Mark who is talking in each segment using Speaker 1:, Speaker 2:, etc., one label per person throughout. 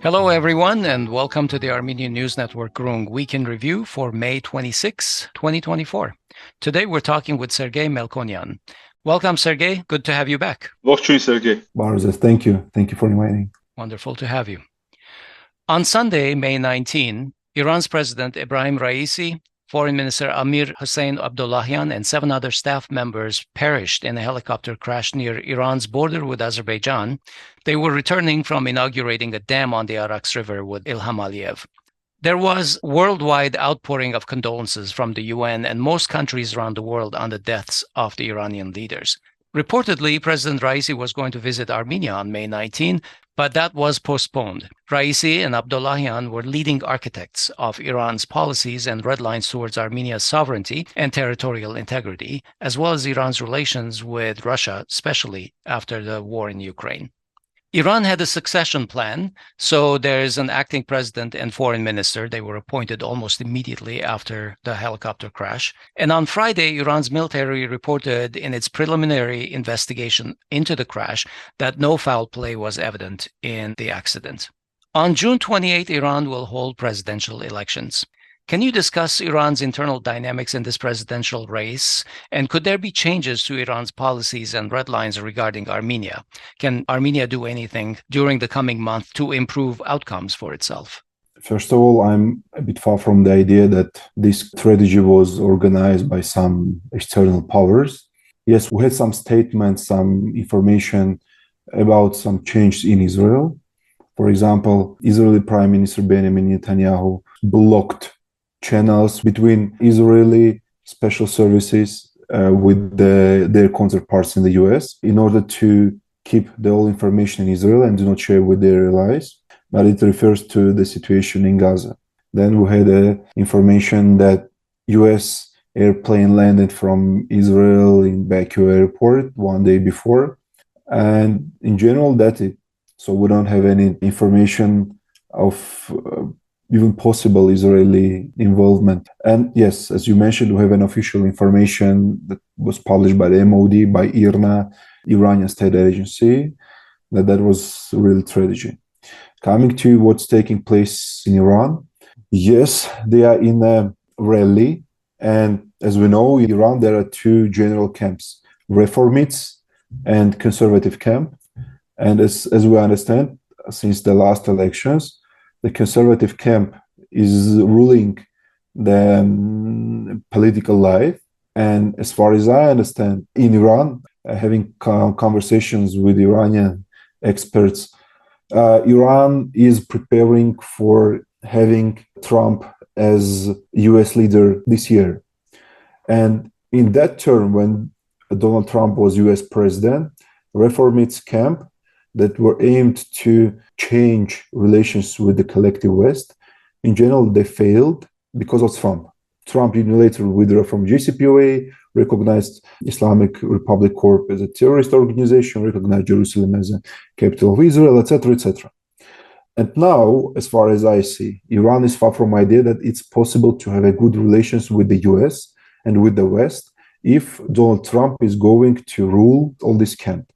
Speaker 1: Hello, everyone, and welcome to the Armenian News Network Groong Week in Review for May 26, 2024. Today, we're talking with Sergei Melkonian. Welcome, Sergei. Good to have you back.
Speaker 2: Ողջույն, Sergei.
Speaker 3: Barzes, thank you. Thank you for inviting.
Speaker 1: Wonderful to have you. On Sunday, May 19, Iran's President Ebrahim Raisi, Foreign Minister Amir Hossein Abdollahian, and 7 other staff members perished in a helicopter crash near Iran's border with Azerbaijan. They were returning from inaugurating a dam on the Araks River with Ilham Aliyev. There was worldwide outpouring of condolences from the UN and most countries around the world on the deaths of the Iranian leaders. Reportedly, President Raisi was going to visit Armenia on May 19, but that was postponed. Raisi and Abdollahian were leading architects of Iran's policies and red lines towards Armenia's sovereignty and territorial integrity, as well as Iran's relations with Russia, especially after the war in Ukraine. Iran had a succession plan, so there's an acting president and foreign minister. They were appointed almost immediately after the helicopter crash. And on Friday, Iran's military reported in its preliminary investigation into the crash that no foul play was evident in the accident. On June 28, Iran will hold presidential elections. Can you discuss Iran's internal dynamics in this presidential race? And could there be changes to Iran's policies and red lines regarding Armenia? Can Armenia do anything during the coming month to improve outcomes for itself?
Speaker 3: First of all, I'm a bit far from the idea that this strategy was organized by some external powers. Yes, we had some statements, some information about some change in Israel. For example, Israeli Prime Minister Benjamin Netanyahu blocked channels between Israeli special services with their counterparts in the US in order to keep the whole information in Israel and do not share with their allies. But it refers to the situation in Gaza. Then we had information that US airplane landed from Israel in Baku airport one day before. And in general, that's it. So we don't have any information of even possible Israeli involvement. And yes, as you mentioned, we have an official information that was published by the MOD, by IRNA, Iranian state agency, that was a real tragedy. Coming to what's taking place in Iran, yes, they are in a rally. And as we know, in Iran, there are 2 general camps, reformists and conservative camp. And as we understand, since the last elections, the conservative camp is ruling the political life. And as far as I understand, in Iran, having conversations with Iranian experts, Iran is preparing for having Trump as US leader this year. And in that term, when Donald Trump was US president, reformist camp that were aimed to change relations with the collective West, in general, they failed because of Trump. Trump unilaterally withdrew from JCPOA, recognized Islamic Republic Corp as a terrorist organization, recognized Jerusalem as a capital of Israel, etc., etc. And now, as far as I see, Iran is far from the idea that it's possible to have a good relations with the US and with the West if Donald Trump is going to rule all this camp.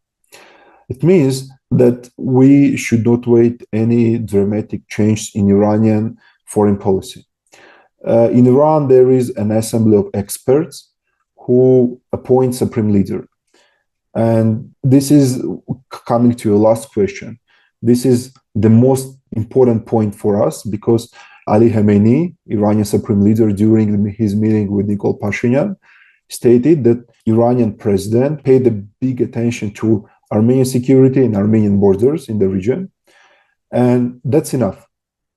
Speaker 3: It means that we should not wait any dramatic change in Iranian foreign policy. In Iran, there is an assembly of experts who appoint supreme leader. And this is coming to your last question. This is the most important point for us because Ali Khamenei, Iranian supreme leader, during his meeting with Nikol Pashinyan, stated that Iranian president paid a big attention to Armenian security and Armenian borders in the region. And that's enough.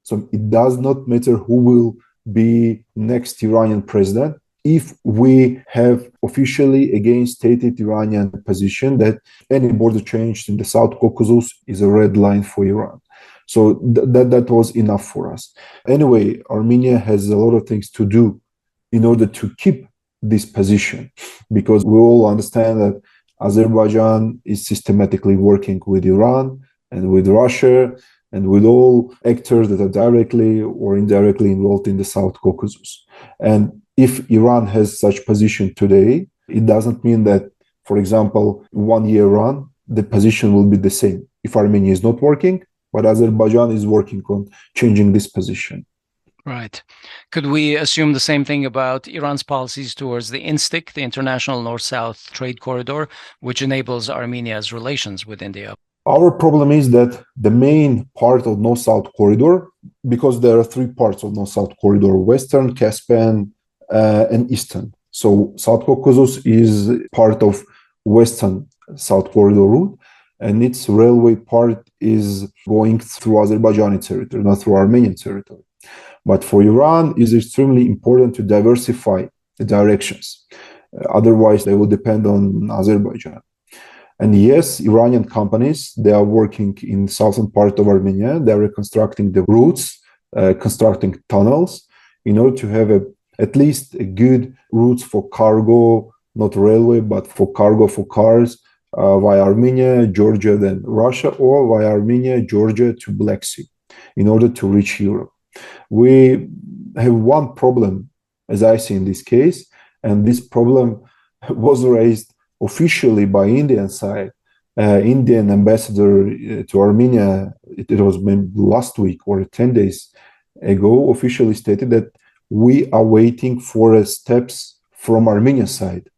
Speaker 3: So it does not matter who will be next Iranian president if we have officially again stated Iranian position that any border change in the South Caucasus is a red line for Iran. So that was enough for us. Anyway, Armenia has a lot of things to do in order to keep this position because we all understand that Azerbaijan is systematically working with Iran and with Russia and with all actors that are directly or indirectly involved in the South Caucasus. And if Iran has such position today, it doesn't mean that, for example, 1 year on, the position will be the same. If Armenia is not working, But Azerbaijan is working on changing this position.
Speaker 1: Right. Could we assume the same thing about Iran's policies towards the INSTC, the International North-South Trade Corridor, which enables Armenia's relations with India?
Speaker 3: Our problem is that the main part of North-South Corridor, because there are three parts of North-South Corridor, Western, Caspian, and Eastern. So South Caucasus is part of Western South Corridor route, and its railway part is going through Azerbaijani territory, not through Armenian territory. But for Iran, it is extremely important to diversify the directions. Otherwise, they will depend on Azerbaijan. And yes, Iranian companies, they are working in the southern part of Armenia. They are reconstructing the routes, constructing tunnels in order to have at least a good routes for cargo, not railway, but for cargo for cars via Armenia, Georgia, then Russia, or via Armenia, Georgia to Black Sea in order to reach Europe. We have one problem, as I see in this case, and this problem was raised officially by Indian side. Indian ambassador to Armenia, it was maybe last week or 10 days ago, officially stated that we are waiting for steps from Armenian side.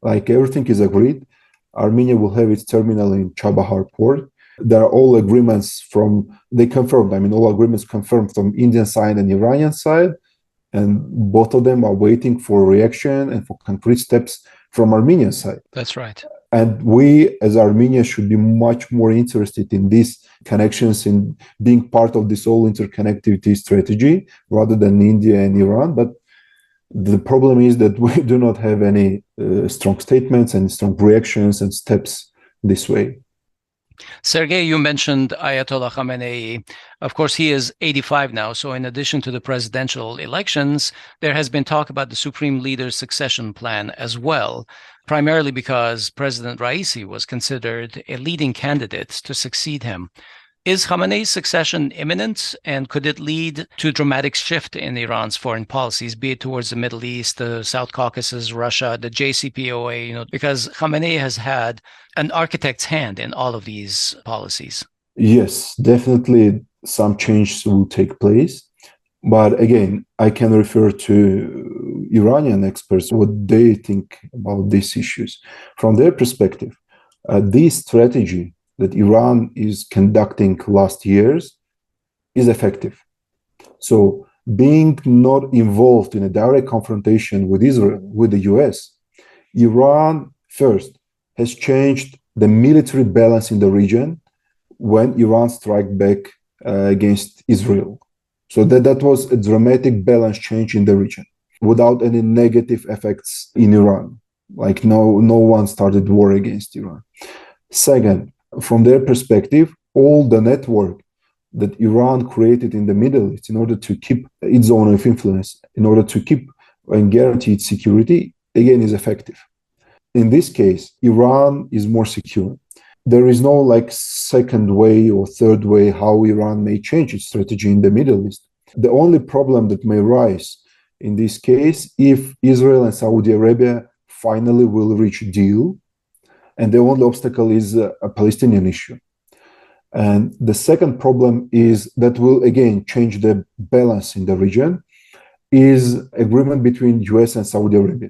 Speaker 3: Like everything is agreed, Armenia will have its terminal in Chabahar port. There are all agreements all agreements confirmed from Indian side and Iranian side, and both of them are waiting for reaction and for concrete steps from Armenian side.
Speaker 1: That's right.
Speaker 3: And we, as Armenia, should be much more interested in these connections, in being part of this whole interconnectivity strategy, rather than India and Iran. But the problem is that we do not have any strong statements and strong reactions and steps this way.
Speaker 1: Sergei, you mentioned Ayatollah Khamenei. Of course, he is 85 now. So in addition to the presidential elections, there has been talk about the Supreme Leader's succession plan as well, primarily because President Raisi was considered a leading candidate to succeed him. Is Khamenei's succession imminent, and could it lead to a dramatic shift in Iran's foreign policies, be it towards the Middle East, the South Caucasus, Russia, the JCPOA, because Khamenei has had an architect's hand in all of these policies?
Speaker 3: Yes, definitely some changes will take place. But again, I can refer to Iranian experts, what they think about these issues. From their perspective, this strategy that Iran is conducting last years is effective. So being not involved in a direct confrontation with Israel, with the US, Iran first has changed the military balance in the region when Iran struck back against Israel. So that was a dramatic balance change in the region without any negative effects in Iran. Like no one started war against Iran. Second, from their perspective, all the network that Iran created in the Middle East in order to keep its zone of influence, in order to keep and guarantee its security, again, is effective. In this case, Iran is more secure. There is no second way or third way how Iran may change its strategy in the Middle East. The only problem that may rise in this case, if Israel and Saudi Arabia finally will reach a deal, and the only obstacle is a Palestinian issue. And the second problem is that will again change the balance in the region, is agreement between US and Saudi Arabia.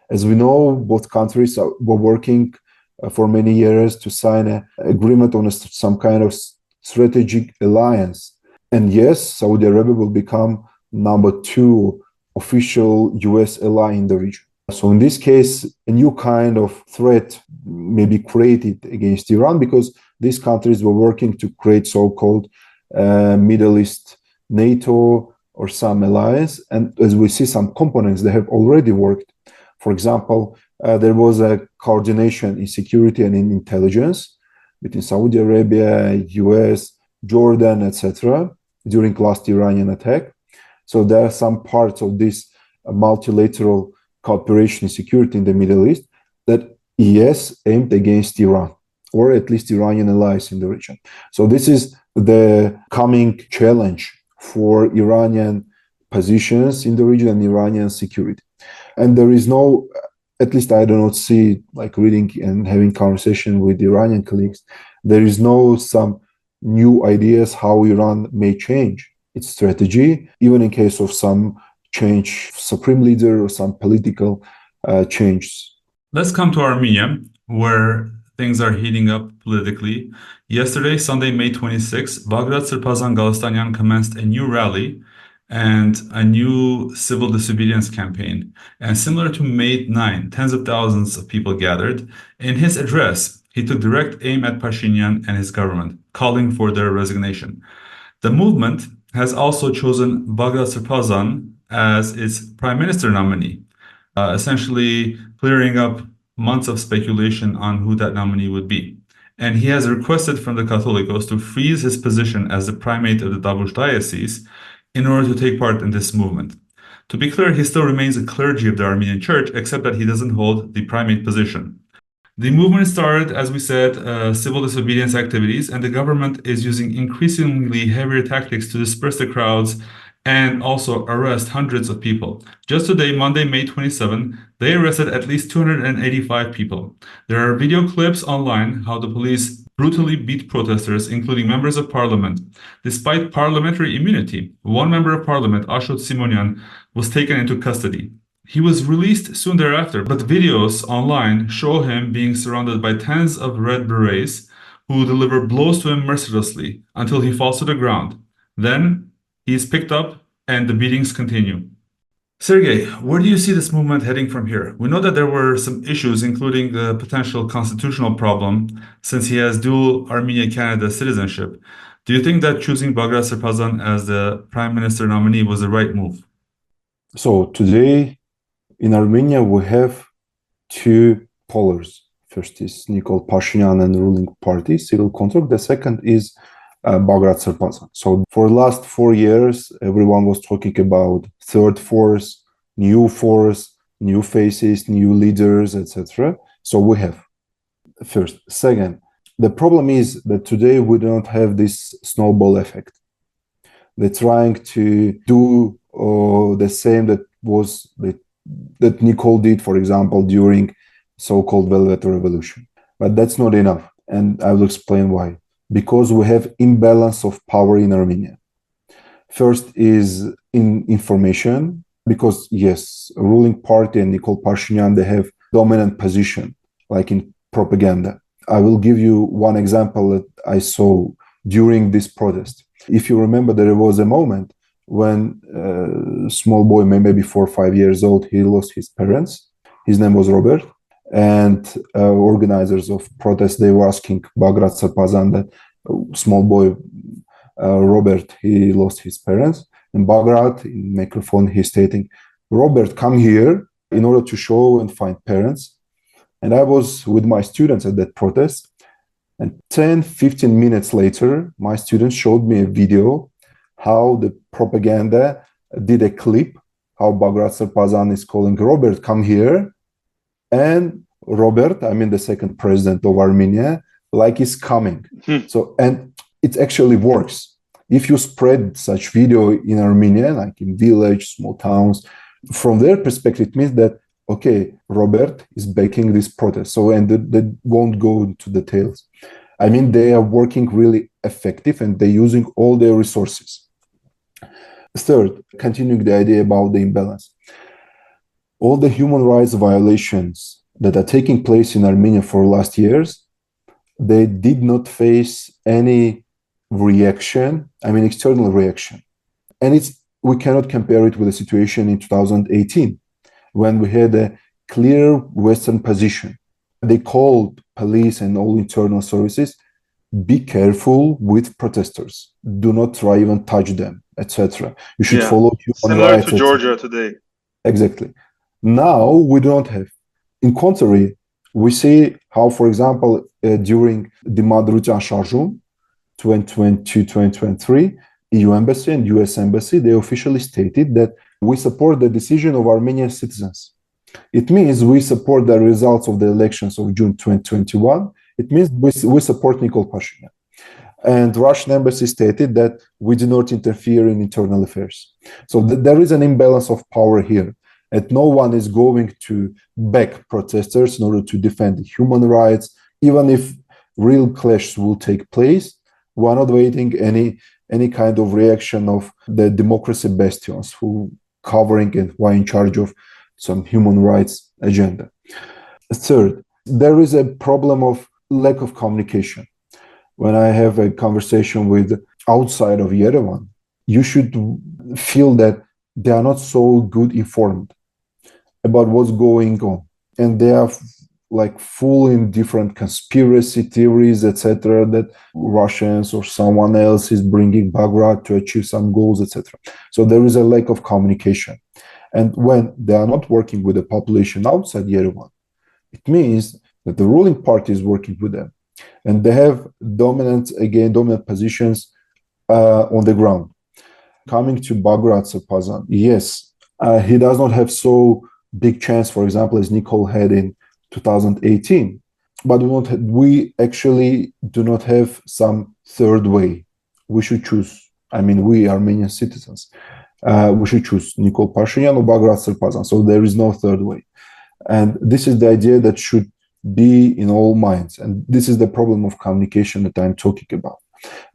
Speaker 3: As we know, both countries were working for many years to sign an agreement on some kind of strategic alliance. And yes, Saudi Arabia will become number 2 official US ally in the region. So in this case, a new kind of threat may be created against Iran because these countries were working to create so-called Middle East NATO or some alliance. And as we see some components, they have already worked. For example, there was a coordination in security and in intelligence between Saudi Arabia, US, Jordan, etc. during last Iranian attack. So there are some parts of this multilateral cooperation in security in the Middle East that yes, aimed against Iran, or at least Iranian allies in the region. So this is the coming challenge for Iranian positions in the region and Iranian security. And there is no, at least I do not see, reading and having conversation with Iranian colleagues, there is no some new ideas how Iran may change its strategy, even in case of some change supreme leader or some political changes.
Speaker 2: Let's come to Armenia, where things are heating up politically. Yesterday, Sunday, May 26, Bagrat Srbazan Galistanian commenced a new rally and a new civil disobedience campaign. And similar to May 9, tens of thousands of people gathered. In his address, he took direct aim at Pashinyan and his government, calling for their resignation. The movement has also chosen Bagrat Srbazan as its prime minister nominee, essentially clearing up months of speculation on who that nominee would be. And he has requested from the Catholicos to freeze his position as the primate of the Tavush diocese in order to take part in this movement. To be clear, he still remains a clergy of the Armenian Church, except that he doesn't hold the primate position. The movement started, as we said, civil disobedience activities, and the government is using increasingly heavier tactics to disperse the crowds and also arrest hundreds of people. Just today, Monday, May 27, they arrested at least 285 people. There are video clips online how the police brutally beat protesters, including members of parliament. Despite parliamentary immunity, one member of parliament, Ashot Simonian, was taken into custody. He was released soon thereafter, but videos online show him being surrounded by tens of red berets who deliver blows to him mercilessly until he falls to the ground. Then he is picked up and the beatings continue. Sergei, where do you see this movement heading from here? We know that there were some issues, including the potential constitutional problem, since he has dual Armenia-Canada citizenship. Do you think that choosing Bagrat Srbazan as the prime minister nominee was the right move?
Speaker 3: So today in Armenia, we have two polars. First is Nikol Pashinyan and the ruling party, civil contract. The second is Bagrat Srbazan. So for the last 4 years, everyone was talking about third force, new faces, new leaders, etc. So we have first. Second, the problem is that today we don't have this snowball effect. They're trying to do the same that Nikol did, for example, during so-called Velvet Revolution. But that's not enough, and I will explain why. Because we have imbalance of power in Armenia. First is in information, because yes, ruling party and Nikol Pashinyan, they have dominant position, like in propaganda. I will give you one example that I saw during this protest. If you remember, there was a moment when a small boy, maybe 4 or 5 years old, he lost his parents. His name was Robert. And organizers of protests, they were asking Bagrat Srbazan that small boy Robert, he lost his parents. And Bagrat, in microphone, he's stating, Robert, come here in order to show and find parents. And I was with my students at that protest. And 10, 15 minutes later, my students showed me a video how the propaganda did a clip, how Bagrat Srbazan is calling Robert, come here. And Robert, I mean the second president of Armenia, like is coming. So, and it actually works. If you spread such video in Armenia, like in village, small towns, from their perspective, it means that, okay, Robert is backing this protest. So, and they won't go into details. I mean, they are working really effective and they're using all their resources. Third, continuing the idea about the imbalance. All the human rights violations that are taking place in Armenia for last years, they did not face any reaction, I mean external reaction. And we cannot compare it with the situation in 2018, when we had a clear Western position. They called police and all internal services, be careful with protesters. Do not try even touch them, etc. You should follow human rights.
Speaker 4: Similar to Georgia today.
Speaker 3: Exactly. Now we don't have. In contrary, we see how, for example, during the Madrujan Sharjum 2022-2023, EU Embassy and US Embassy, they officially stated that we support the decision of Armenian citizens. It means we support the results of the elections of June 2021. It means we support Nikol Pashinyan. And Russian embassy stated that we do not interfere in internal affairs. So there is an imbalance of power here. And no one is going to back protesters in order to defend human rights. Even if real clashes will take place, We are not waiting any kind of reaction of the democracy bastions who covering and who are in charge of some human rights agenda. Third, there is a problem of lack of communication. When I have a conversation with outside of Yerevan, you should feel that they are not so good informed about what's going on, and they are like full in different conspiracy theories, etc., that Russians or someone else is bringing Bagrat to achieve some goals, etc. So there is a lack of communication. And when they are not working with the population outside Yerevan, it means that the ruling party is working with them. And they have dominant positions on the ground. Coming to Bagrat Srbazan, yes, he does not have so big chance, for example, as Nikol had in 2018. But we actually do not have some third way. We should choose. I mean, we Armenian citizens, we should choose Nikol Pashinyan or Bagrat Srbazan. So there is no third way. And this is the idea that should be in all minds. And this is the problem of communication that I'm talking about.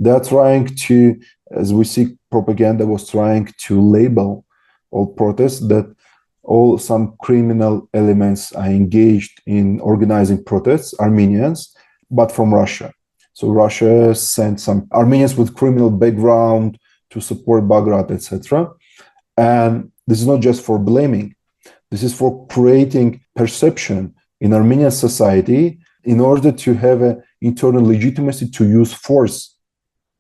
Speaker 3: They are trying to, as we see, propaganda was trying to label all protests that some criminal elements are engaged in organizing protests, Armenians, but from Russia. So Russia sent some Armenians with criminal background to support Bagrat, etc. And this is not just for blaming. This is for creating perception in Armenian society in order to have an internal legitimacy to use force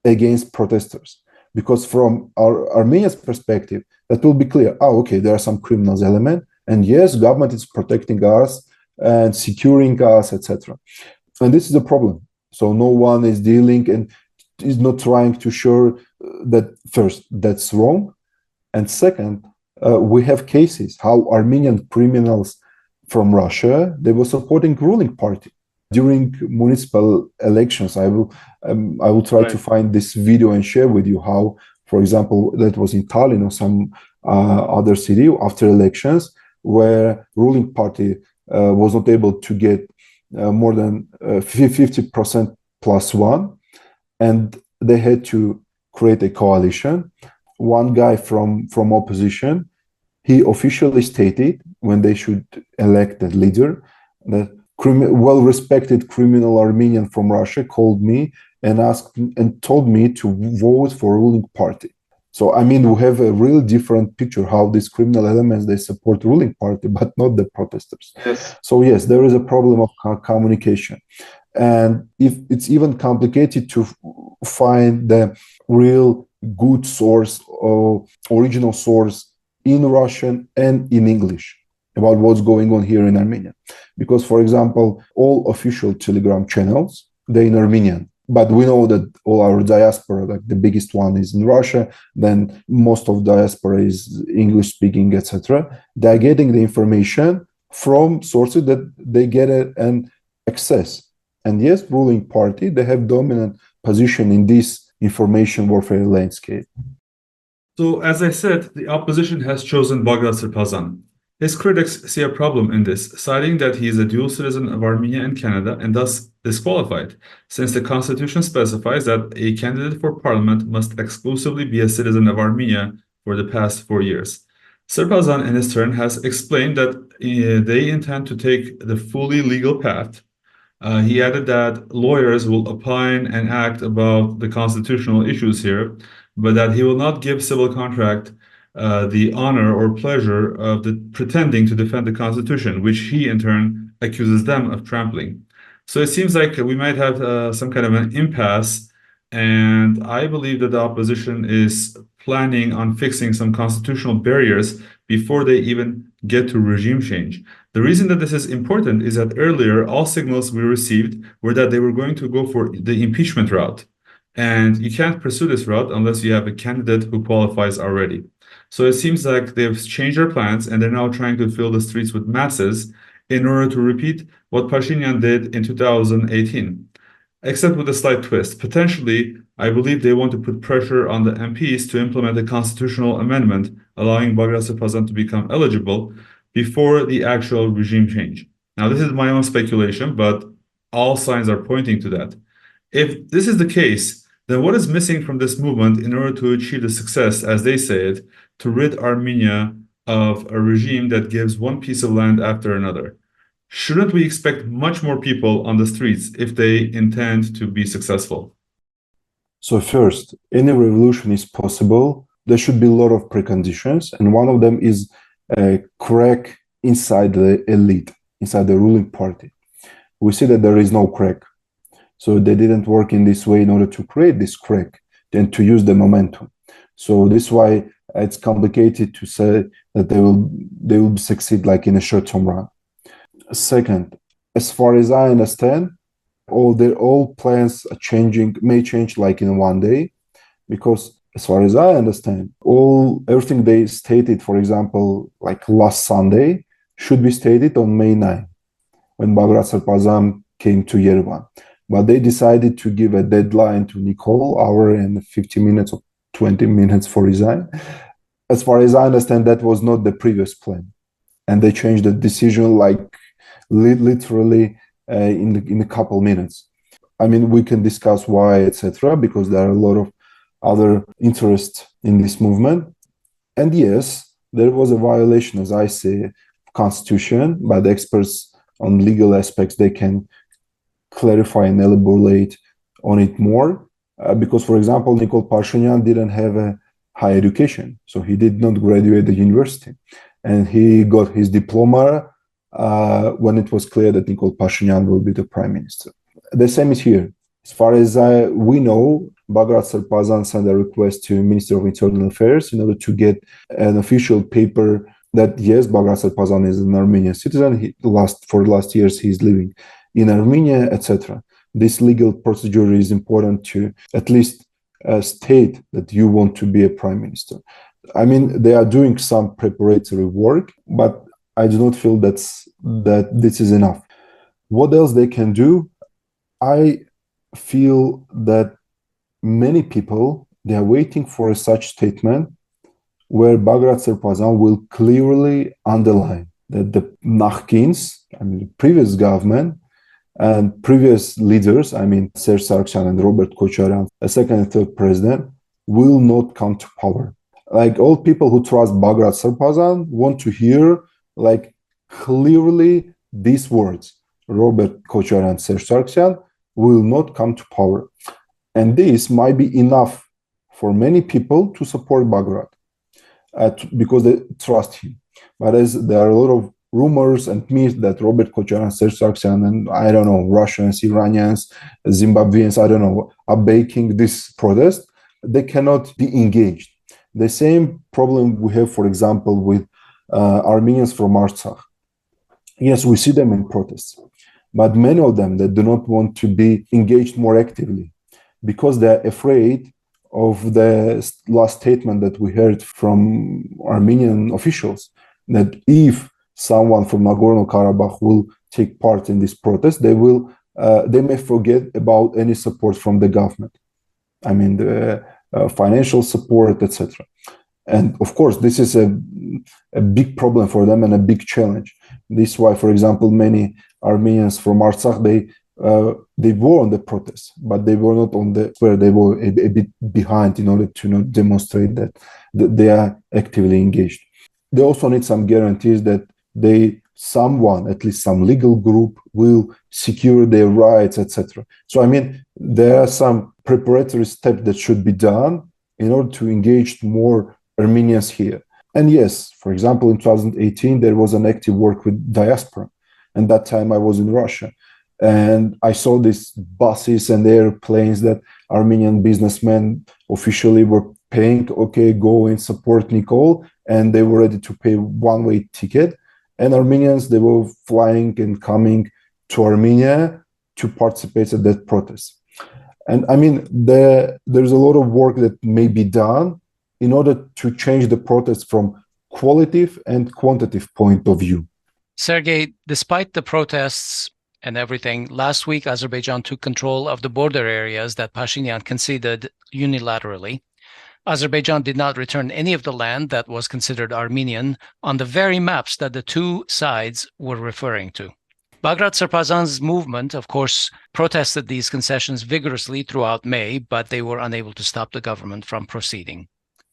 Speaker 3: against protesters. Because from our Armenia's perspective, that will be clear. Okay, there are some criminals element, and yes, government is protecting us and securing us, etc. And this is the problem. So no one is dealing and is not trying to show that first, that's wrong. And second, we have cases how Armenian criminals from Russia, they were supporting ruling party. During municipal elections, I will try to find this video and share with you how, for example, that was in Tallinn or some other city after elections, where ruling party was not able to get more than 50% plus one, and they had to create a coalition. One guy from opposition, he officially stated when they should elect a leader, that well-respected criminal Armenian from Russia called me and asked and told me to vote for ruling party. So, I mean, we have a real different picture how these criminal elements, they support ruling party, but not the protesters.
Speaker 2: Yes.
Speaker 3: So, yes, there is a problem of communication. And if it's even complicated to find the real good source or original source in Russian and in English about what's going on here in Armenia. Because, for example, all official Telegram channels, they're in Armenian. But we know that all our diaspora, like the biggest one is in Russia, then most of diaspora is English-speaking, etc. They're getting the information from sources that they get an access. And yes, ruling party, they have dominant position in this information warfare landscape.
Speaker 2: So, as I said, the opposition has chosen Bagrat Srbazan. His critics see a problem in this, citing that he is a dual citizen of Armenia and Canada and thus disqualified, since the constitution specifies that a candidate for parliament must exclusively be a citizen of Armenia for the past 4 years. Srbazan, in his turn, has explained that they intend to take the fully legal path. He added that lawyers will opine and act about the constitutional issues here, but that he will not give civil contract the honor or pleasure of pretending to defend the constitution, which he in turn accuses them of trampling. So it seems like we might have some kind of an impasse, and I believe that the opposition is planning on fixing some constitutional barriers before they even get to regime change. The reason that this is important is that earlier, all signals we received were that they were going to go for the impeachment route. And you can't pursue this route unless you have a candidate who qualifies already. So it seems like they've changed their plans and they're now trying to fill the streets with masses in order to repeat what Pashinyan did in 2018, except with a slight twist. Potentially, I believe they want to put pressure on the MPs to implement a constitutional amendment allowing Bagrat Srbazan to become eligible before the actual regime change. Now, this is my own speculation, but all signs are pointing to that. If this is the case, Then what is missing from this movement in order to achieve the success, as they say it, to rid Armenia of a regime that gives one piece of land after another? Shouldn't we expect much more people on the streets if they intend to be successful?
Speaker 3: So first, any revolution is possible. There should be a lot of preconditions, and one of them is a crack inside the elite, inside the ruling party. We see that there is no crack. So they didn't work in this way in order to create this crack and to use the momentum. So this is why it's complicated to say that they will succeed like in a short-term run. Second, as far as I understand, all plans may change like in one day, because as far as I understand, everything they stated, for example, like last Sunday, should be stated on May 9, when Bagrat Srbazan came to Yerevan. But they decided to give a deadline to Nikol, hour and 50 minutes or 20 minutes for resign. As far as I understand, that was not the previous plan. And they changed the decision like literally in a couple minutes. I mean, we can discuss why, etc., because there are a lot of other interests in this movement. And yes, there was a violation, as I say, constitution. By the experts on legal aspects, they can clarify and elaborate on it more. Because, for example, Nikol Pashinyan didn't have a higher education, so he did not graduate the university. And he got his diploma when it was clear that Nikol Pashinyan will be the prime minister. The same is here. As far as we know, Bagrat Srbazan sent a request to Minister of Internal Affairs in order to get an official paper that, yes, Bagrat Srbazan is an Armenian citizen. For the last years, he's living in Armenia, etc. This legal procedure is important to at least state that you want to be a prime minister. I mean, they are doing some preparatory work, but I do not feel that this is enough. What else they can do? I feel that many people, they are waiting for such statement where Bagrat Srbazan will clearly underline that the Nakhkins, I mean the previous government and previous leaders, I mean Serzh Sargsyan and Robert Kocharyan, a second and third president, will not come to power. Like all people who trust Bagrat Srbazan want to hear like clearly these words: Robert Kocharyan and Serzh Sargsyan will not come to power. And this might be enough for many people to support Bagrat because they trust him. But as there are a lot of rumors and myths that Robert Kocharyan, Serzh Sargsyan, and I don't know, Russians, Iranians, Zimbabweans, I don't know, are baking this protest, they cannot be engaged. The same problem we have, for example, with Armenians from Artsakh. Yes, we see them in protests, but many of them that do not want to be engaged more actively because they're afraid of the last statement that we heard from Armenian officials, that if someone from Nagorno-Karabakh will take part in this protest, they may forget about any support from the government. I mean, the financial support, etc. And of course, this is a big problem for them and a big challenge. This is why, for example, many Armenians from Artsakh, they were on the protests, but they were not on the square. They were a bit behind in order to not demonstrate that they are actively engaged. They also need some guarantees that someone, at least some legal group, will secure their rights, etc. So, I mean, there are some preparatory steps that should be done in order to engage more Armenians here. And yes, for example, in 2018, there was an active work with diaspora. And that time I was in Russia. And I saw these buses and airplanes that Armenian businessmen officially were paying, okay, go and support Nikol. And they were ready to pay one-way ticket. And Armenians, they were flying and coming to Armenia to participate in that protest. And I mean, there's a lot of work that may be done in order to change the protest from qualitative and quantitative point of view.
Speaker 1: Sergei, despite the protests and everything, last week Azerbaijan took control of the border areas that Pashinyan conceded unilaterally. Azerbaijan did not return any of the land that was considered Armenian on the very maps that the two sides were referring to. Bagrat Srbazan's movement, of course, protested these concessions vigorously throughout May, but they were unable to stop the government from proceeding.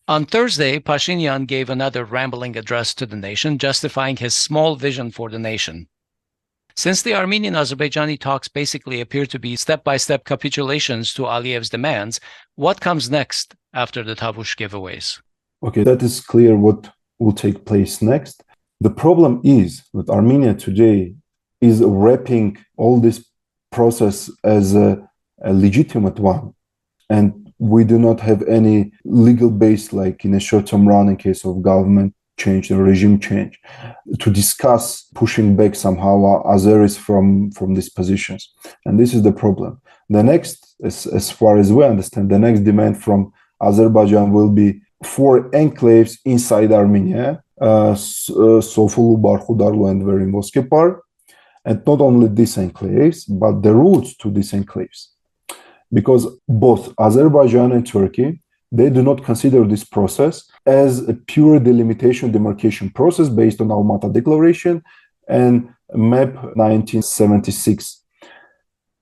Speaker 1: On Thursday, Pashinyan gave another rambling address to the nation, justifying his small vision for the nation. Since the Armenian-Azerbaijani talks basically appear to be step-by-step capitulations to Aliyev's demands, what comes next after the Tavush giveaways?
Speaker 3: Okay, that is clear what will take place next. The problem is that Armenia today is wrapping all this process as a legitimate one. And we do not have any legal base, like in a short-term run in case of government change or regime change, to discuss pushing back somehow Azeris from these positions. And this is the problem. The next, as far as we understand, the next demand from Azerbaijan will be 4 enclaves inside Armenia, Sofulu, Barkhudarlu, and Verimvoskepar. And not only these enclaves, but the routes to these enclaves. Because both Azerbaijan and Turkey, they do not consider this process as a pure delimitation demarcation process based on Almaty Declaration and MAP 1976.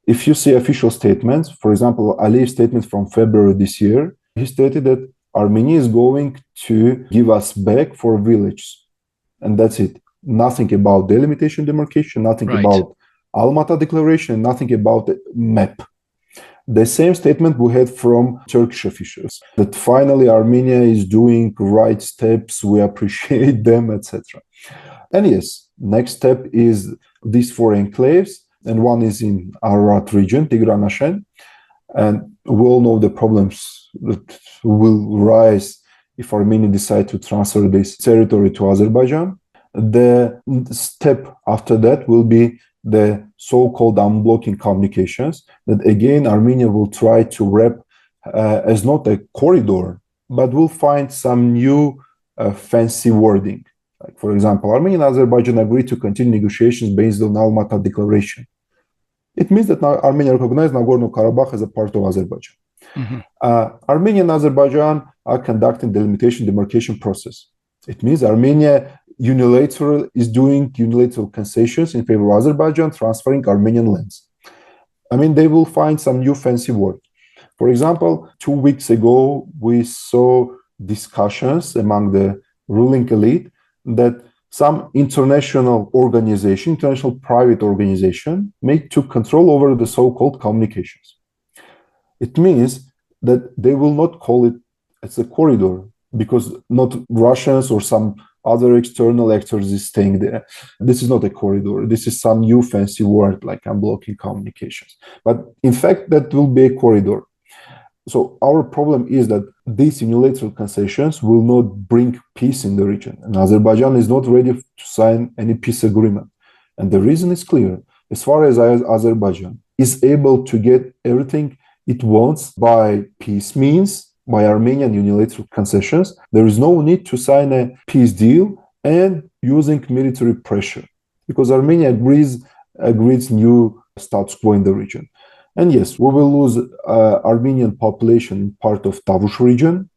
Speaker 3: If you see official statements, for example, Aliyev's statement from February this year, he stated that Armenia is going to give us back 4 villages. And that's it. Nothing about delimitation demarcation, nothing about Almaty Declaration, nothing about the map. The same statement we had from Turkish officials, that finally Armenia is doing right steps, we appreciate them, etc. And yes, next step is these 4 enclaves, and one is in Ararat region, Tigranashen, and we all know the problems that will rise if Armenia decides to transfer this territory to Azerbaijan. The step after that will be the so-called unblocking communications, that again Armenia will try to wrap as not a corridor, but will find some new fancy wording. Like, for example, Armenia and Azerbaijan agreed to continue negotiations based on Almaty Declaration. It means that now Armenia recognizes Nagorno-Karabakh as a part of Azerbaijan. Armenia and Azerbaijan are conducting delimitation demarcation process. It means Armenia is doing unilateral concessions in favor of Azerbaijan, transferring Armenian lands. I mean, they will find some new fancy word. For example, 2 weeks ago, we saw discussions among the ruling elite that some international organization, international private organization, took control over the so-called communications. It means that they will not call it as a corridor, because not Russians or some other external actors is staying there. This is not a corridor. This is some new fancy word like unblocking communications. But in fact, that will be a corridor. So our problem is that these unilateral concessions will not bring peace in the region. And Azerbaijan is not ready to sign any peace agreement. And the reason is clear. As far as Azerbaijan is able to get everything it wants by peace means, by Armenian unilateral concessions, there is no need to sign a peace deal and using military pressure, because Armenia agrees new status quo in the region. And yes, we will lose Armenian population in part of Tavush region.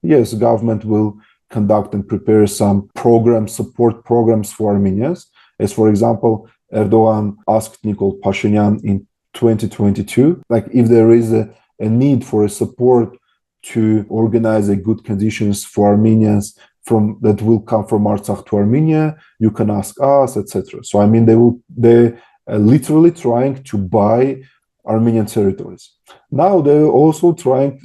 Speaker 3: Yes, government will conduct and prepare some support programs for Armenians. As for example, Erdogan asked Nikol Pashinyan in 2022, like if there is a need for a support to organize a good conditions for Armenians that will come from Artsakh to Armenia, you can ask us, etc. So I mean, they literally trying to buy Armenian territories. Now they're also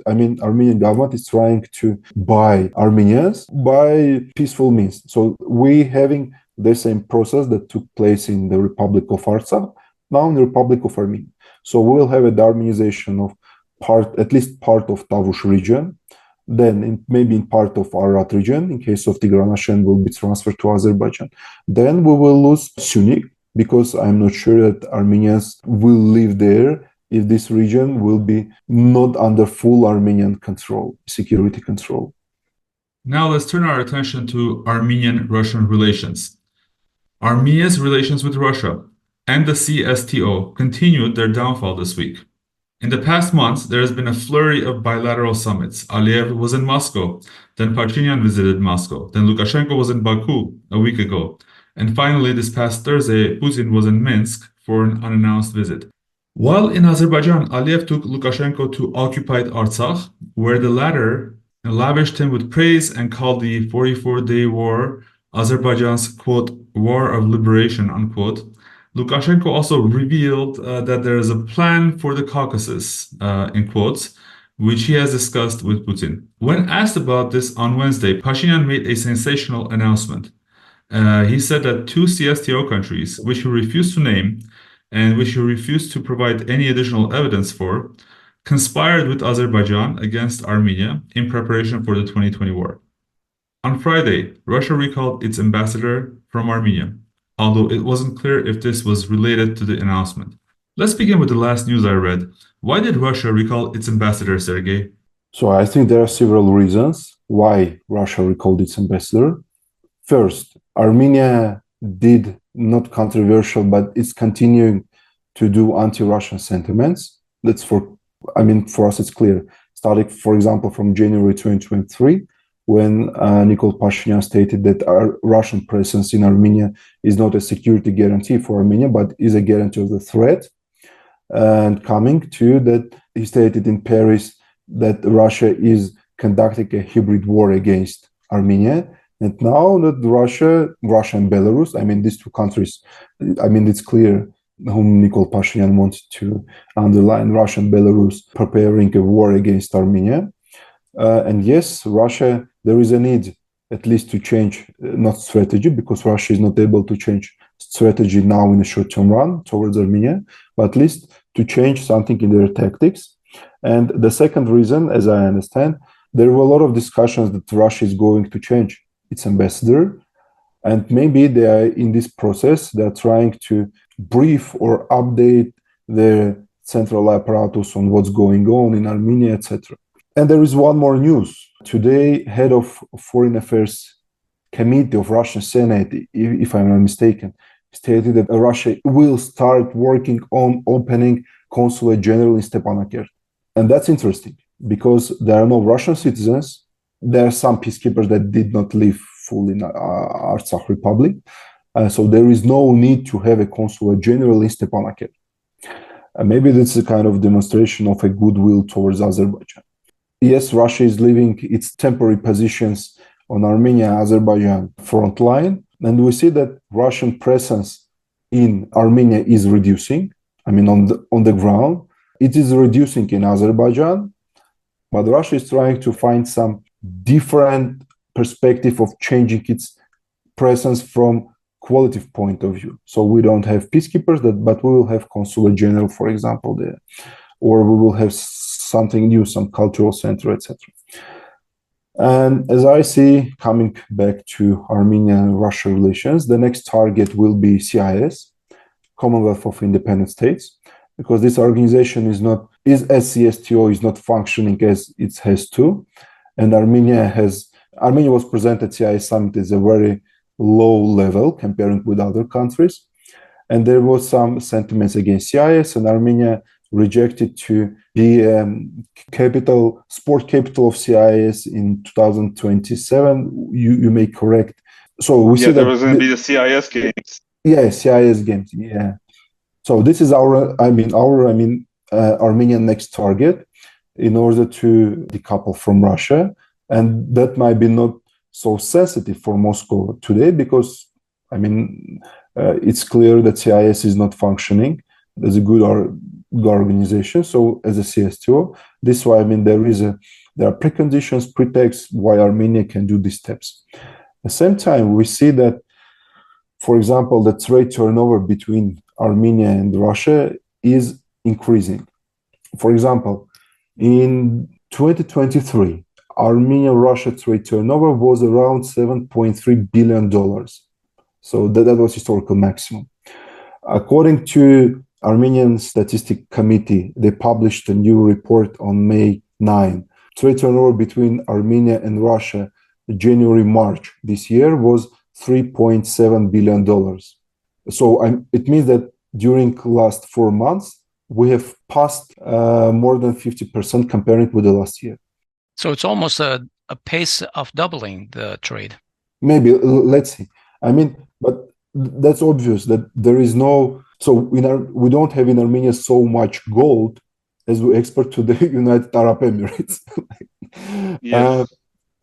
Speaker 3: Armenian government is trying to buy Armenians by peaceful means. So we having the same process that took place in the Republic of Artsakh, now in the Republic of Armenia. So we will have a Armenization of at least part of Tavush region, then maybe in part of Ararat region, in case of Tigranashen will be transferred to Azerbaijan. Then we will lose Sunni, because I'm not sure that Armenians will live there if this region will be not under full Armenian control, security control.
Speaker 2: Now let's turn our attention to Armenian-Russian relations. Armenia's relations with Russia and the CSTO continued their downfall this week. In the past months, there has been a flurry of bilateral summits. Aliyev was in Moscow, then Pashinyan visited Moscow, then Lukashenko was in Baku a week ago, And finally, this past Thursday, Putin was in Minsk for an unannounced visit. While in Azerbaijan, Aliyev took Lukashenko to occupied Artsakh, where the latter lavished him with praise and called the 44-day war Azerbaijan's, quote, war of liberation, unquote. Lukashenko also revealed that there is a plan for the Caucasus, in quotes, which he has discussed with Putin. When asked about this on Wednesday, Pashinyan made a sensational announcement. He said that two CSTO countries, which he refused to name and which he refused to provide any additional evidence for, conspired with Azerbaijan against Armenia in preparation for the 2020 war. On Friday, Russia recalled its ambassador from Armenia, although it wasn't clear if this was related to the announcement. Let's begin with the last news I read. Why did Russia recall its ambassador, Sergei?
Speaker 3: So I think there are several reasons why Russia recalled its ambassador. First, Armenia did not controversial, but it's continuing to do anti-Russian sentiments. For us, it's clear. Starting, for example, from January 2023, when Nikol Pashinyan stated that our Russian presence in Armenia is not a security guarantee for Armenia, but is a guarantee of the threat. And coming to that, he stated in Paris that Russia is conducting a hybrid war against Armenia. And now that Russia and Belarus, these two countries, it's clear whom Nikol Pashinyan wanted to underline, Russia and Belarus preparing a war against Armenia. And yes, Russia, there is a need at least to change, not strategy, because Russia is not able to change strategy now in a short-term run towards Armenia, but at least to change something in their tactics. And the second reason, as I understand, there were a lot of discussions that Russia is going to change its ambassador, and maybe they are in this process, they're trying to brief or update their central apparatus on what's going on in Armenia, etc. And there is one more news. Today, head of Foreign Affairs Committee of Russian Senate, if I'm not mistaken, stated that Russia will start working on opening consulate general in Stepanakert. And that's interesting because there are no Russian citizens. There are some peacekeepers that did not live fully in Artsakh Republic. So there is no need to have a consulate general in Stepanakert. Maybe that's a kind of demonstration of a goodwill towards Azerbaijan. Yes, Russia is leaving its temporary positions on Armenia-Azerbaijan front line, and we see that Russian presence in Armenia is reducing. On the ground, it is reducing in Azerbaijan, but Russia is trying to find some different perspective of changing its presence from qualitative point of view. So we don't have peacekeepers, but we will have consulate general, for example, there, or we will have something new, some cultural center, etc. And as I see, coming back to Armenia and Russia relations, the next target will be CIS, Commonwealth of Independent States, because this organization is as CSTO is not functioning as it has to, and Armenia was presented at CIS summit as a very low level comparing with other countries, and there was some sentiments against CIS, and Armenia rejected to be sport capital of CIS in 2027. You may correct. So we see that
Speaker 4: there was going to be the CIS games.
Speaker 3: Yeah, CIS games. Yeah. So this is our Armenian next target in order to decouple from Russia, and that might be not so sensitive for Moscow today because it's clear that CIS is not functioning as a good organization. So as a CSTO, this is why there are preconditions, pretexts why Armenia can do these steps. At the same time, we see that, for example, the trade turnover between Armenia and Russia is increasing. For example, in 2023, Armenia-Russia trade turnover was around $7.3 billion. So that was historical maximum. According to Armenian Statistic Committee, they published a new report on May 9. Trade turnover between Armenia and Russia, January-March this year was $3.7 billion. So it means that during the last 4 months, we have passed more than 50% comparing with the last year.
Speaker 1: So it's almost a pace of doubling the trade.
Speaker 3: Maybe, let's see. But that's obvious that there is no, so we don't have in Armenia so much gold as we export to the United Arab Emirates.
Speaker 4: Yes.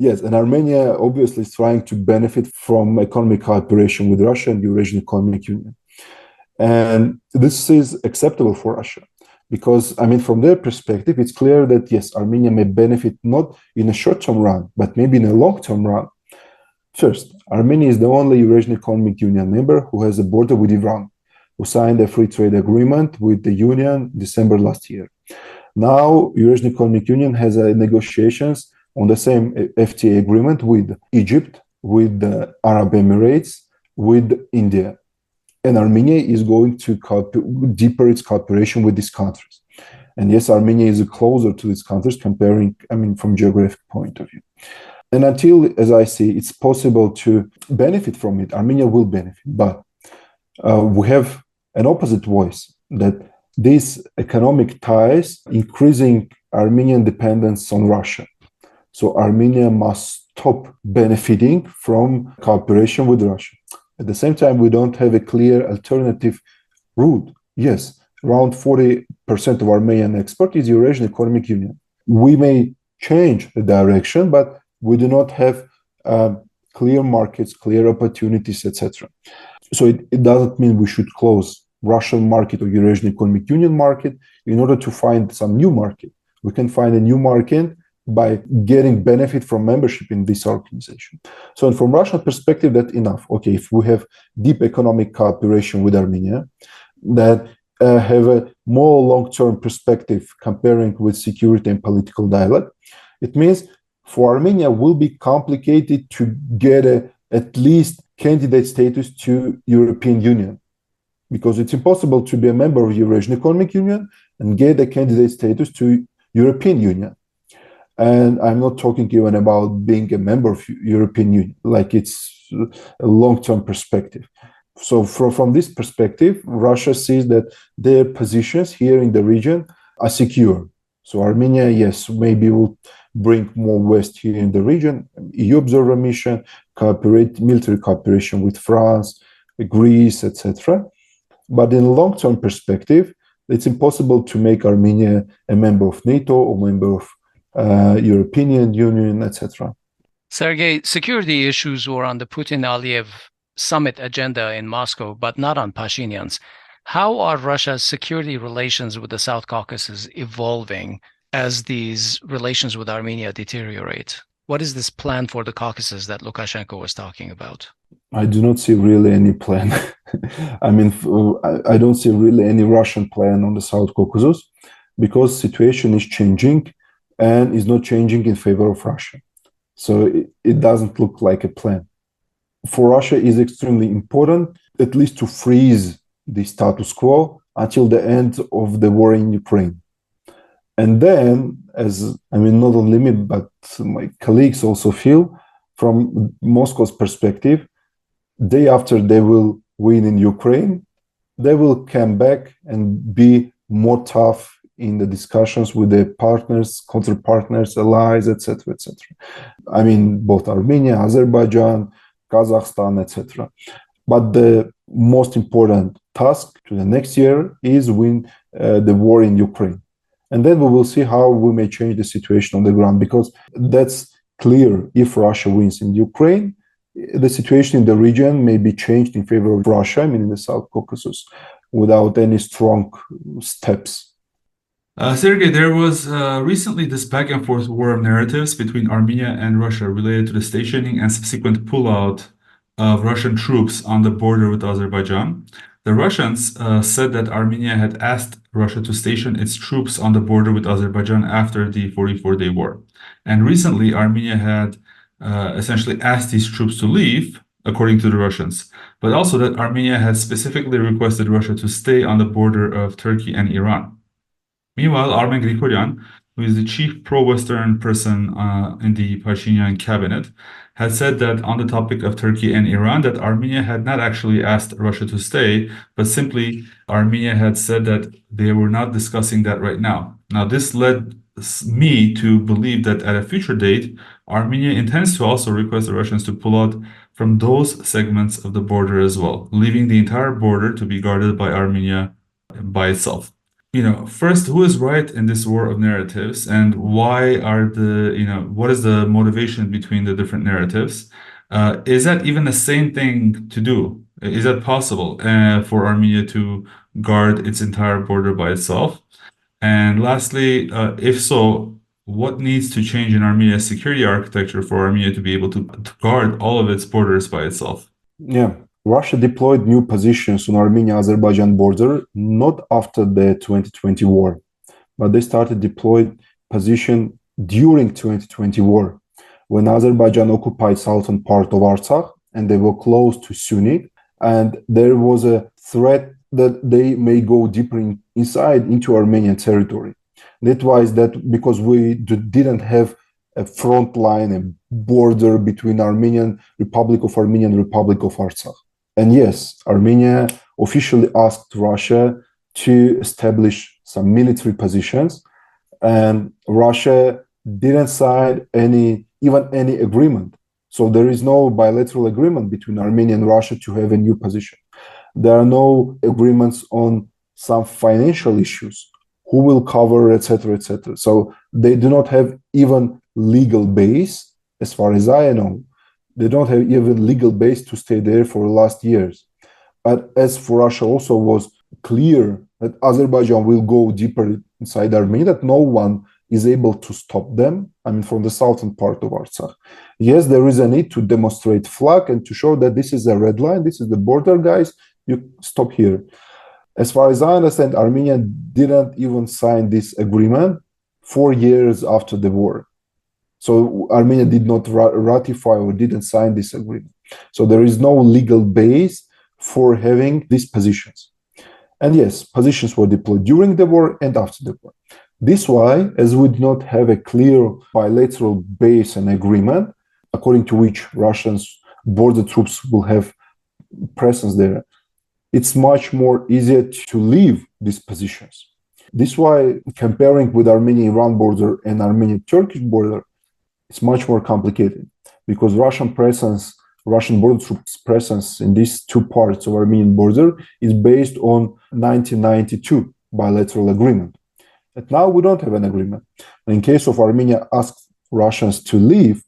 Speaker 3: Yes, and Armenia obviously is trying to benefit from economic cooperation with Russia and Eurasian Economic Union. And this is acceptable for Russia because, I mean, from their perspective, it's clear that, yes, Armenia may benefit not in a short-term run, but maybe in a long-term run. First, Armenia is the only Eurasian Economic Union member who has a border with Iran, who signed a free trade agreement with the Union December last year. Now, Eurasian Economic Union has negotiations on the same FTA agreement with Egypt, with the Arab Emirates, with India. And Armenia is going to deeper its cooperation with these countries. And yes, Armenia is closer to these countries comparing, I mean, from geographic point of view. And until, as I see, it's possible to benefit from it, Armenia will benefit. But we have an opposite voice that these economic ties increasing Armenian dependence on Russia. So Armenia must stop benefiting from cooperation with Russia. At the same time, we don't have a clear alternative route. Yes, around 40% of Armenian export is Eurasian Economic Union. We may change the direction, but we do not have clear markets, clear opportunities, etc. So it doesn't mean we should close Russian market or Eurasian Economic Union market in order to find some new market. We can find a new market by getting benefit from membership in this organization. So from Russian perspective, that's enough. Okay, if we have deep economic cooperation with Armenia, that have a more long-term perspective comparing with security and political dialogue, it means for Armenia will be complicated to get at least candidate status to European Union, because it's impossible to be a member of Eurasian Economic Union and get a candidate status to European Union. And I'm not talking even about being a member of European Union, like it's a long-term perspective. So from this perspective, Russia sees that their positions here in the region are secure. So Armenia, yes, maybe will bring more West here in the region, EU observer mission, military cooperation with France, Greece, etc. But in a long-term perspective, it's impossible to make Armenia a member of NATO or member of European Union, etc.
Speaker 1: Sergei, security issues were on the Putin-Aliyev summit agenda in Moscow, but not on Pashinyan's. How are Russia's security relations with the South Caucasus evolving as these relations with Armenia deteriorate? What is this plan for the Caucasus that Lukashenko was talking about?
Speaker 3: I do not see really any plan. I mean, I don't see really any Russian plan on the South Caucasus because situation is changing and is not changing in favor of Russia. So it doesn't look like a plan. For Russia, it is extremely important, at least to freeze the status quo until the end of the war in Ukraine. And then, not only me, but my colleagues also feel, from Moscow's perspective, day after they will win in Ukraine, they will come back and be more tough in the discussions with their partners, counterpartners, allies, etc., etc. I mean, both Armenia, Azerbaijan, Kazakhstan, etc. But the most important task to the next year is win the war in Ukraine. And then we will see how we may change the situation on the ground, because that's clear. If Russia wins in Ukraine, the situation in the region may be changed in favor of Russia, I mean, in the South Caucasus, without any strong steps.
Speaker 2: Sergei, there was recently this back and forth war of narratives between Armenia and Russia related to the stationing and subsequent pullout of Russian troops on the border with Azerbaijan. The Russians said that Armenia had asked Russia to station its troops on the border with Azerbaijan after the 44-day war. And recently, Armenia had essentially asked these troops to leave, according to the Russians, but also that Armenia had specifically requested Russia to stay on the border of Turkey and Iran. Meanwhile, Armen Grigoryan, who is the chief pro-Western person in the Pashinyan cabinet, had said that on the topic of Turkey and Iran, that Armenia had not actually asked Russia to stay, but simply Armenia had said that they were not discussing that right now. Now, this led me to believe that at a future date, Armenia intends to also request the Russians to pull out from those segments of the border as well, leaving the entire border to be guarded by Armenia by itself. First, who is right in this war of narratives, and why are what is the motivation between the different narratives? Is that even the same thing to do? Is that possible for Armenia to guard its entire border by itself? And lastly, if so, what needs to change in Armenia's security architecture for Armenia to be able to guard all of its borders by itself?
Speaker 3: Yeah. Russia deployed new positions on Armenia-Azerbaijan border not after the 2020 war, but they started deploying position during 2020 war, when Azerbaijan occupied southern part of Artsakh and they were close to Sunni, and there was a threat that they may go deeper inside into Armenian territory. That was that because we didn't have a front line, a border between Armenian Republic of Armenia and Republic of Artsakh. And yes, Armenia officially asked Russia to establish some military positions, and Russia didn't sign any agreement. So there is no bilateral agreement between Armenia and Russia to have a new position. There are no agreements on some financial issues, who will cover, etc., etc. So they do not have even legal base, as far as I know. They don't have even legal base to stay there for the last years. But as for Russia, also was clear that Azerbaijan will go deeper inside Armenia, that no one is able to stop them, from the southern part of Artsakh. Yes, there is a need to demonstrate flag and to show that this is a red line, this is the border, guys, you stop here. As far as I understand, Armenia didn't even sign this agreement 4 years after the war. So Armenia did not ratify or didn't sign this agreement. So there is no legal base for having these positions. And yes, positions were deployed during the war and after the war. This why, as we do not have a clear bilateral base and agreement, according to which Russian border troops will have presence there, it's much more easier to leave these positions. This why comparing with Armenia-Iran border and Armenia-Turkish border, it's much more complicated, because Russian border troops presence in these two parts of Armenian border is based on 1992 bilateral agreement. But now we don't have an agreement. In case of Armenia asks Russians to leave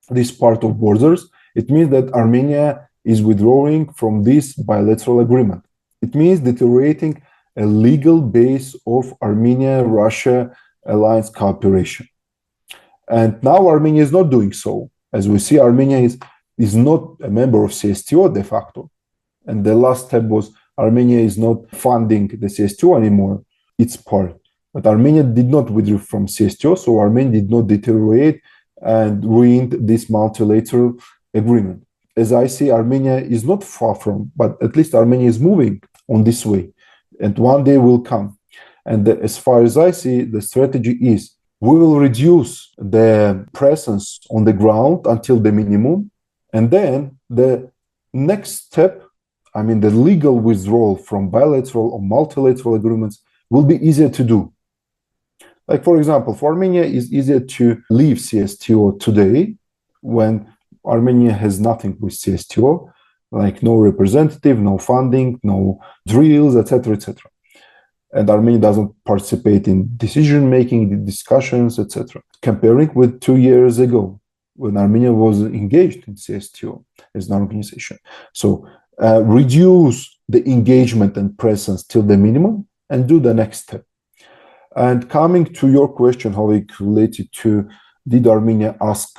Speaker 3: this part of borders, it means that Armenia is withdrawing from this bilateral agreement. It means deteriorating a legal base of Armenia-Russia alliance cooperation. And now Armenia is not doing so. As we see, Armenia is not a member of CSTO de facto. And the last step was Armenia is not funding the CSTO anymore, its part. But Armenia did not withdraw from CSTO, so Armenia did not deteriorate and ruined this multilateral agreement. As I see, Armenia is not far from, but at least Armenia is moving on this way. And one day will come. And as far as I see, the strategy is we will reduce the presence on the ground until the minimum. And then the next step, the legal withdrawal from bilateral or multilateral agreements will be easier to do. Like, for example, for Armenia, it's easier to leave CSTO today when Armenia has nothing with CSTO, like no representative, no funding, no drills, etc., etc. And Armenia doesn't participate in decision-making, discussions, etc. Comparing with 2 years ago, when Armenia was engaged in CSTO as an organization. So reduce the engagement and presence till the minimum and do the next step. And coming to your question, Hovik, related to did Armenia ask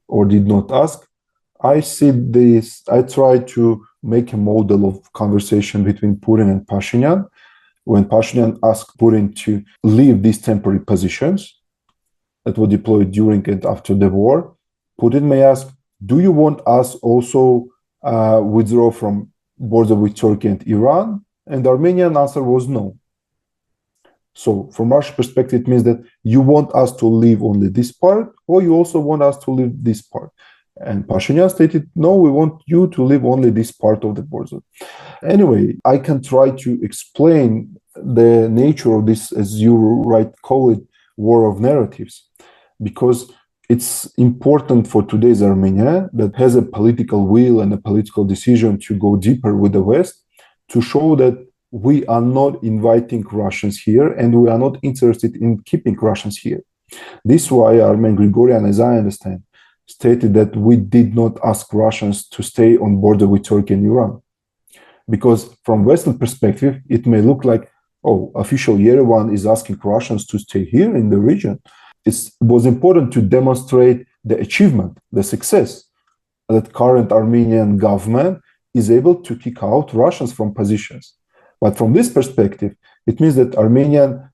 Speaker 3: or did not ask, I see this, I try to make a model of conversation between Putin and Pashinyan. When Pashinyan asked Putin to leave these temporary positions that were deployed during and after the war, Putin may ask, do you want us also withdraw from border with Turkey and Iran? And the Armenian answer was no. So from Russian perspective, it means that you want us to leave only this part, or you also want us to leave this part. And Pashinyan stated, no, we want you to leave only this part of the border. Anyway, I can try to explain the nature of this, as you right call it, war of narratives. Because it's important for today's Armenia that has a political will and a political decision to go deeper with the West to show that we are not inviting Russians here and we are not interested in keeping Russians here. This is why Armen Grigorian, as I understand, stated that we did not ask Russians to stay on border with Turkey and Iran. Because from Western perspective, it may look like, oh, official Yerevan is asking Russians to stay here in the region. It was important to demonstrate the achievement, the success, that current Armenian government is able to kick out Russians from positions. But from this perspective, it means that Armenia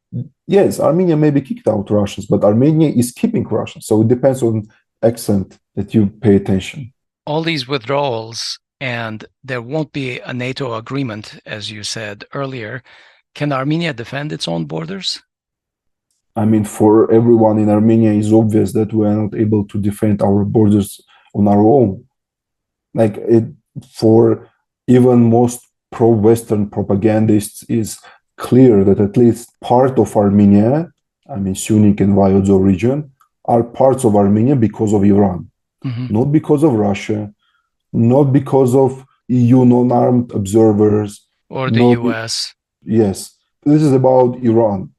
Speaker 3: may be kicked out Russians, but Armenia is keeping Russians. So it depends on accent that you pay attention.
Speaker 1: All these withdrawals, and there won't be a NATO agreement, as you said earlier. Can Armenia defend its own borders?
Speaker 3: I mean, for everyone in Armenia, it's obvious that we are not able to defend our borders on our own. For even most pro-Western propagandists, is clear that at least part of Armenia, I mean, Syunik and Vyodzo region, are parts of Armenia because of Iran, not because of Russia, not because of EU non-armed observers.
Speaker 1: Or the US.
Speaker 3: Yes, this is about Iran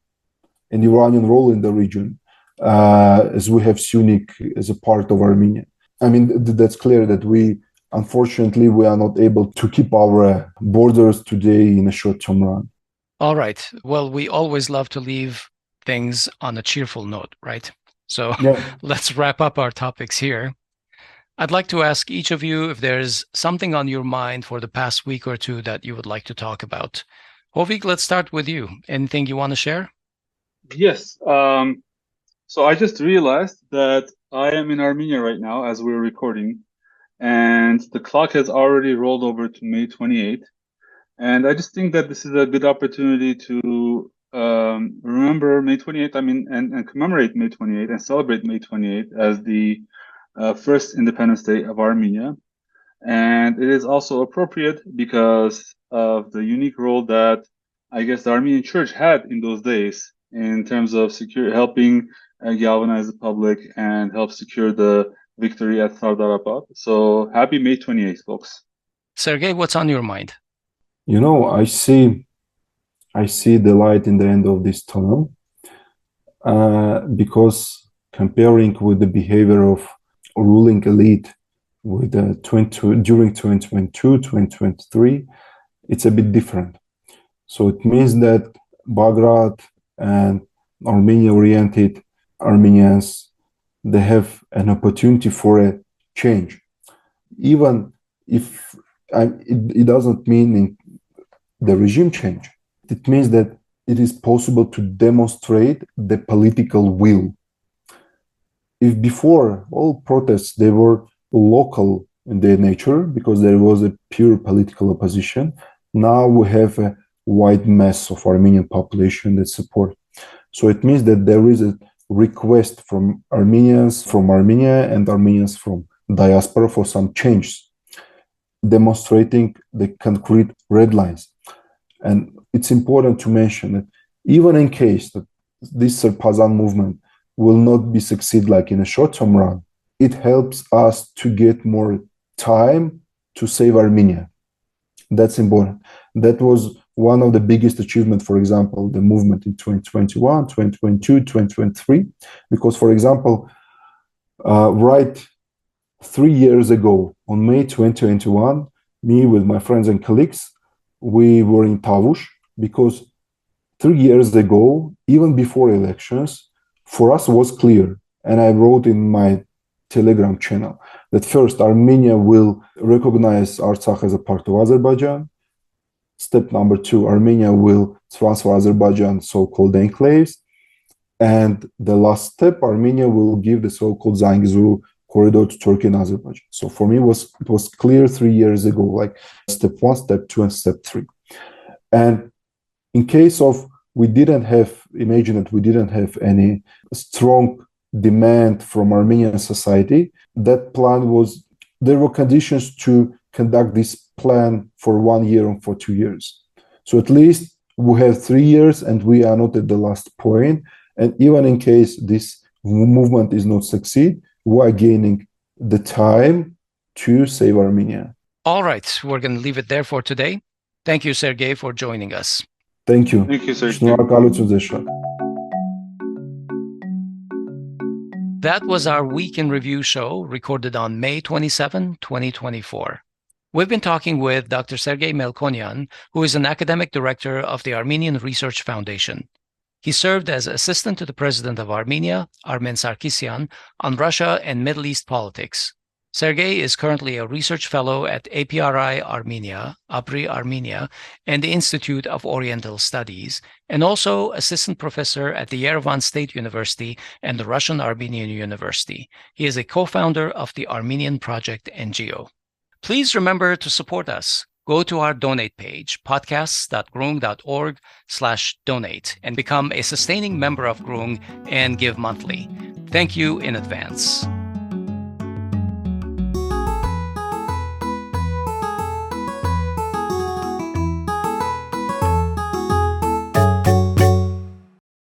Speaker 3: and Iranian role in the region, as we have Syunik as a part of Armenia. I mean, that's clear that unfortunately, we are not able to keep our borders today in a short-term run.
Speaker 1: All right. Well, we always love to leave things on a cheerful note, right? So let's wrap up our topics here. I'd like to ask each of you if there's something on your mind for the past week or two that you would like to talk about. Hovik, let's start with you. Anything you want to share?
Speaker 4: Yes. So I just realized that I am in Armenia right now as we're recording, and the clock has already rolled over to May 28th. And I just think that this is a good opportunity to remember May 28th, and commemorate May 28th and celebrate May 28th as the first Independence Day of Armenia. And it is also appropriate because of the unique role that I guess the Armenian Church had in those days in terms of helping galvanize the public and help secure the victory at Sardarabad. So happy May 28th, folks.
Speaker 1: Sergei, what's on your mind?
Speaker 3: You know, I see the light in the end of this tunnel because comparing with the behavior of ruling elite with during 2022, 2023, it's a bit different. So it means that Bagrat and Armenia-oriented Armenians, they have an opportunity for a change. Even if it doesn't mean the regime change. It means that it is possible to demonstrate the political will. If before all protests, they were local in their nature because there was a pure political opposition, now we have a wide mass of Armenian population that support. So it means that there is a request from Armenians from Armenia and Armenians from diaspora for some changes, demonstrating the concrete red lines. And it's important to mention that even in case that this Srbazan movement will not be succeed like in a short-term run, it helps us to get more time to save Armenia. That's important. That was one of the biggest achievements, for example, the movement in 2021, 2022, 2023, because, for example, right 3 years ago, on May 2021, me with my friends and colleagues, we were in Tavush because 3 years ago, even before elections, for us was clear, and I wrote in my Telegram channel that first Armenia will recognize Artsakh as a part of Azerbaijan. Step number 2, Armenia will transfer Azerbaijan so-called enclaves. And the last step, Armenia will give the so-called Zangezur Corridor to Turkey and Azerbaijan. So for me, it was clear 3 years ago, like step 1, step 2, and step 3. And in case of imagine that we didn't have any strong demand from Armenian society, that plan there were conditions to conduct this plan for 1 year and for 2 years. So at least we have 3 years and we are not at the last point. And even in case this movement is not succeed, who are gaining the time to save Armenia.
Speaker 1: All right, we're going to leave it there for today. Thank you, Sergei, for joining us.
Speaker 3: Thank you.
Speaker 4: Thank you, Sergei.
Speaker 1: That was our Week in Review show recorded on May 27, 2024. We've been talking with Dr. Sergei Melkonian, who is an academic director of the Armenian Research Foundation. He served as assistant to the president of Armenia, Armen Sargsyan, on Russia and Middle East politics. Sergei is currently a research fellow at APRI Armenia, APRI Armenia, and the Institute of Oriental Studies, and also assistant professor at the Yerevan State University and the Russian Armenian University. He is a co-founder of the Armenian Project NGO. Please remember to support us. Go to our donate page, podcasts.groong.org/donate, and become a sustaining member of Groong and give monthly. Thank you in advance.